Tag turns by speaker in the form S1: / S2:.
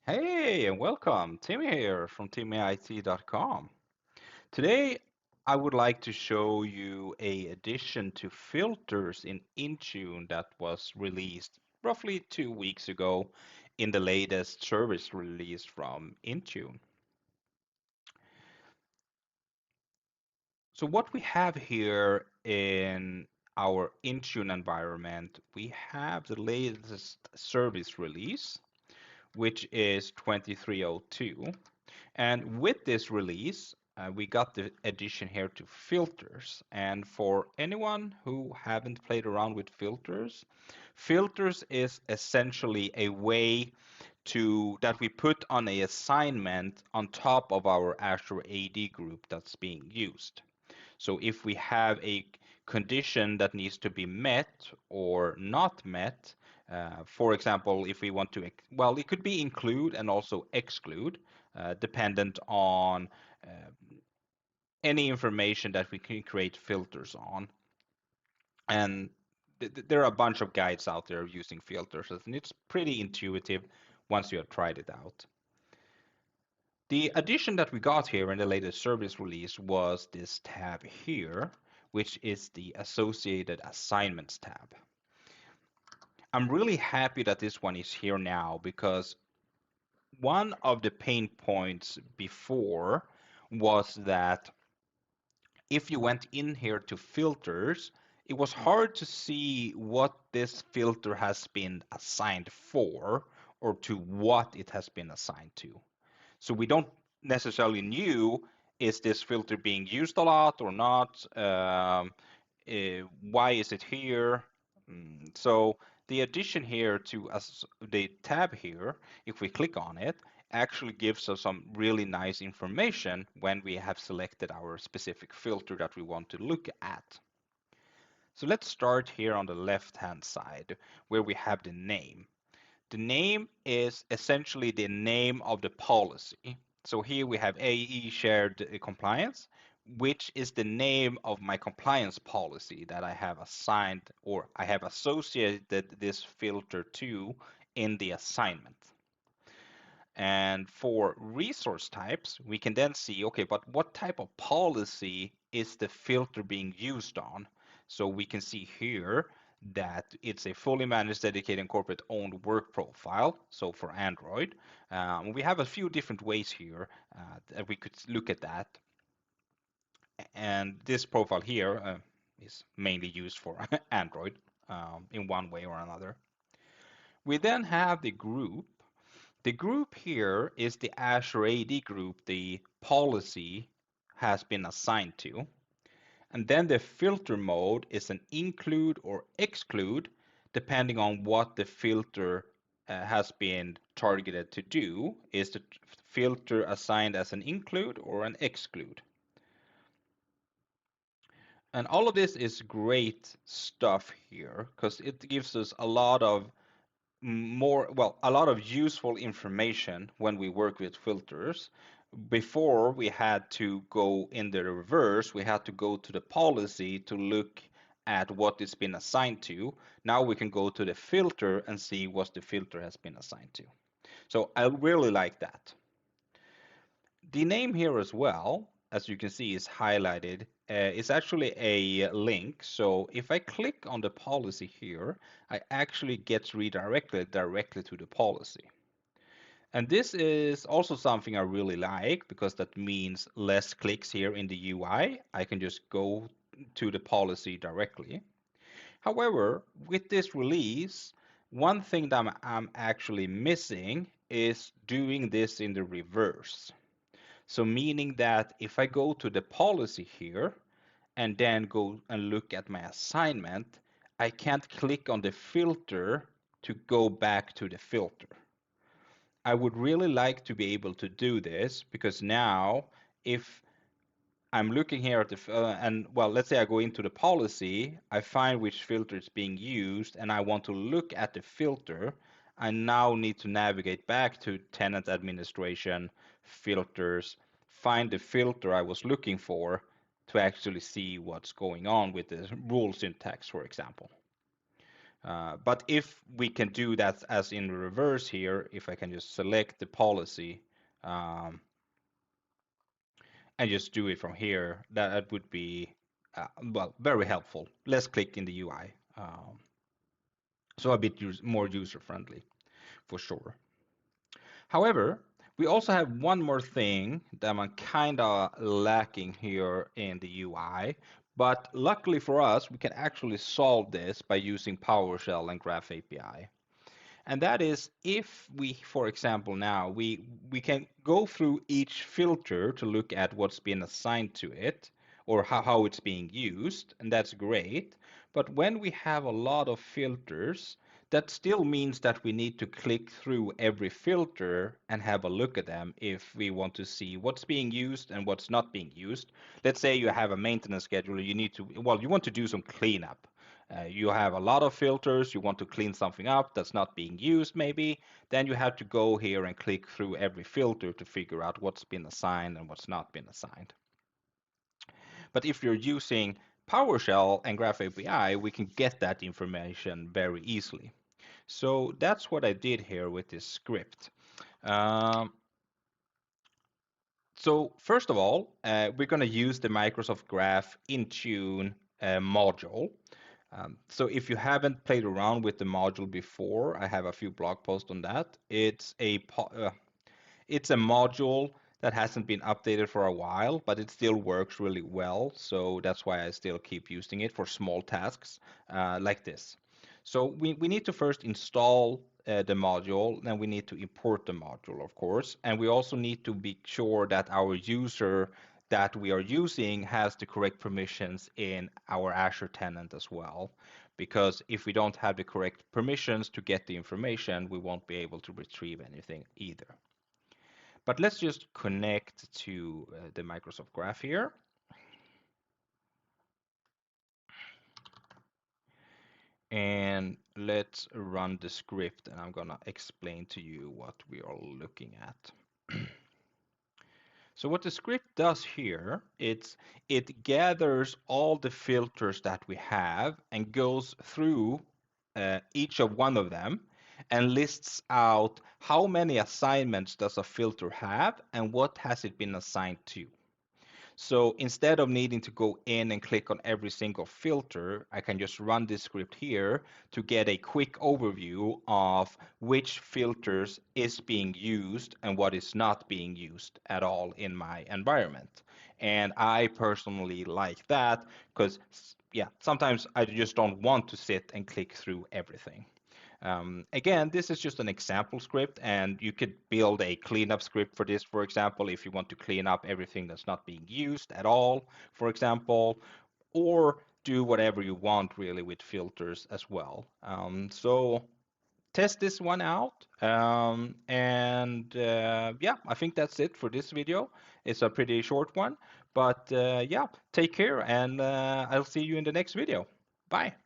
S1: Hey, and welcome. Timmy here from TimmyIT.com. Today, I would like to show you a addition to filters in Intune that was released roughly 2 weeks ago in the latest service release from Intune. So what we have here in our Intune environment, we have the latest service release, which is 2302. And with this release, we got the addition here to filters. And for anyone who haven't played around with filters, filters is essentially a way that we put on a assignment on top of our Azure AD group that's being used. So if we have a condition that needs to be met or not met, for example, if we want to, well, it could be include and also exclude, dependent on any information that we can create filters on. And there are a bunch of guides out there using filters, and it's pretty intuitive once you have tried it out. The addition that we got here in the latest service release was this tab here, which is the associated assignments tab. I'm really happy that this one is here now because one of the pain points before was that if you went in here to filters, it was hard to see what this filter has been assigned for or to what it has been assigned to. So we don't necessarily knew, is this filter being used a lot or not? Why is it here? So the addition here to the tab here, if we click on it, actually gives us some really nice information when we have selected our specific filter that we want to look at. So let's start here on the left-hand side where we have the name. The name is essentially the name of the policy. So here we have AE shared compliance, which is the name of my compliance policy that I have assigned or I have associated this filter to in the assignment. And for resource types, we can then see, okay, but what type of policy is the filter being used on? So we can see here that it's a fully managed, dedicated, and corporate-owned work profile, so for Android. We have a few different ways here that we could look at that. And this profile here is mainly used for Android in one way or another. We then have the group. The group here is the Azure AD group the policy has been assigned to. And then the filter mode is an include or exclude, depending on what the filter has been targeted to do. Is the filter assigned as an include or an exclude? And all of this is great stuff here because it gives us a lot of a lot of useful information when we work with filters. Before we had to go in the reverse, we had to go to the policy to look at what it's been assigned to. Now we can go to the filter and see what the filter has been assigned to. So I really like that. The name here as well, as you can see, is highlighted. It's actually a link. So if I click on the policy here, I actually get redirected directly to the policy. And this is also something I really like because that means less clicks here in the UI. I can just go to the policy directly. However, with this release, one thing that I'm actually missing is doing this in the reverse. So meaning that if I go to the policy here and then go and look at my assignment, I can't click on the filter to go back to the filter. I would really like to be able to do this because now if I'm looking here at let's say I go into the policy, I find which filter is being used and I want to look at the filter. I now need to navigate back to tenant administration, filters, find the filter I was looking for to actually see what's going on with the rule syntax, for example. But if we can do that as in reverse here, if I can just select the policy um, and just do it from here, that would be, well, very helpful. Less click in the UI. So a bit more user-friendly, for sure. However, we also have one more thing that I'm kind of lacking here in the UI, but luckily for us, we can actually solve this by using PowerShell and Graph API. And that is if we, for example, now we can go through each filter to look at what's been assigned to it or how it's being used, and that's great. But when we have a lot of filters, that still means that we need to click through every filter and have a look at them if we want to see what's being used and what's not being used. Let's say you have a maintenance schedule, you need to, well, you want to do some cleanup. You have a lot of filters, you want to clean something up that's not being used maybe, then you have to go here and click through every filter to figure out what's been assigned and what's not been assigned. But if you're using PowerShell and Graph API, we can get that information very easily. So that's what I did here with this script. Um, so first of all, we're going to use the Microsoft Graph Intune module. So if you haven't played around with the module before, I have a few blog posts on that. It's a module that hasn't been updated for a while, but it still works really well. So that's why I still keep using it for small tasks like this. So we need to first install the module, then we need to import the module, of course, and we also need to be sure that our user that we are using has the correct permissions in our Azure tenant as well. Because if we don't have the correct permissions to get the information, we won't be able to retrieve anything either. But let's just connect to the Microsoft Graph here. And let's run the script, and I'm gonna explain to you what we are looking at. So what the script does here, it gathers all the filters that we have and goes through each of one of them and lists out how many assignments does a filter have and what has it been assigned to. So instead of needing to go in and click on every single filter, I can just run this script here to get a quick overview of which filters is being used and what is not being used at all in my environment. And I personally like that because, yeah, sometimes I just don't want to sit and click through everything. Again, this is just an example script, and you could build a cleanup script for this, for example, if you want to clean up everything that's not being used at all, for example, or do whatever you want really with filters as well. So test this one out. And yeah, I think that's it for this video. It's a pretty short one, but yeah, take care, and I'll see you in the next video. Bye.